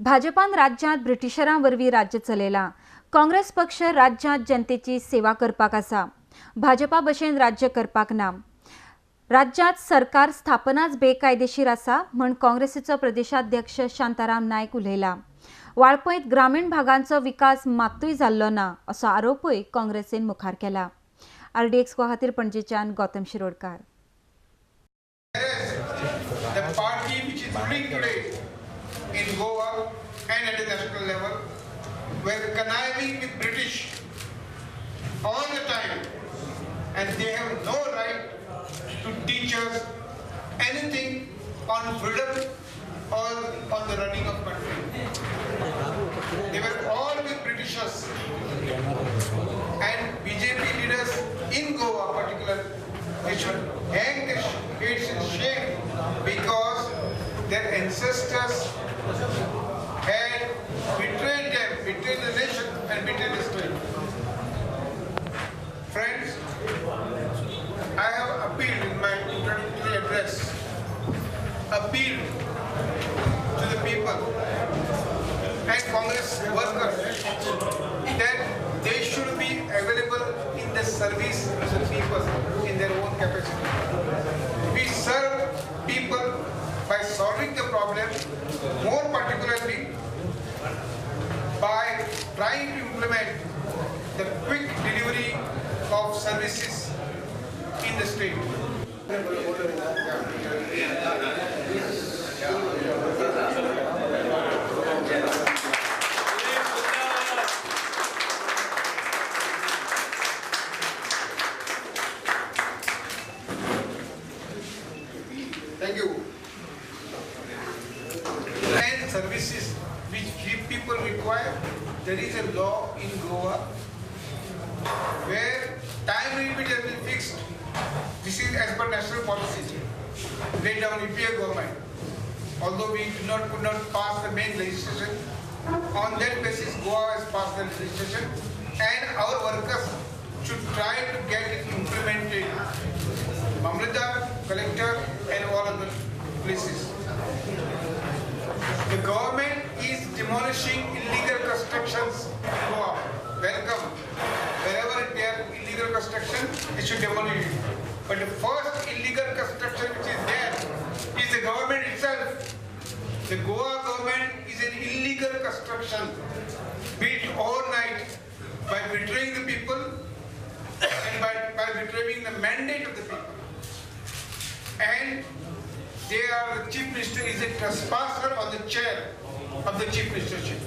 भाजपान राज्यात ब्रिटिशरांवरवी राज्य चलयला. काँग्रेस पक्ष राज्यात जनतेची सेवा करपाक आसा. भाजपा भशेन राज्य करपाक ना. राज्यात सरकार स्थापनाच बेकायदेशीर आसा म्हण काँग्रेसीचो प्रदेशाध्यक्ष शांताराम नायक उलयला. वाळपयत ग्रामीण भागांचो विकास मात्तूय जाल्लो ना असो आरोपूय काँग्रेसीन मुखार केला. RDX खातीर पणजेच्यान Gautam Shirodkar. The party which is ruling today in Goa and at the national level were conniving with British all the time, and they have no right to teach us anything on freedom or on the running of country. They were all with Britishers, and BJP leaders in Goa particularly, they should hang their heads in shame because their ancestors had betrayed them, betrayed the nation and betrayed the state. Friends, I have appealed in my introductory address, appealed to the people and Congress workers that they should be available in the service to the people in their own capacity. We serve people by solving the problem, more particularly by trying to implement the quick delivery of services in the state. Thank you. And services which people require, there is a law in Goa where time limit has been fixed. This is as per national policy laid down in EPA government. Although we could not pass the main legislation, on that basis Goa has passed the legislation and our workers should try to get it implemented. Mamlatdar, collector and all other places. The government is demolishing illegal constructions in Goa. Welcome. Wherever there are illegal construction, it should demolish it. But the first illegal construction which is there is the government itself. The Goa government is an illegal construction built overnight by betraying the people and by betraying the mandate of the people. And they are, the chief minister is a trespasser on the chair of the chief ministership.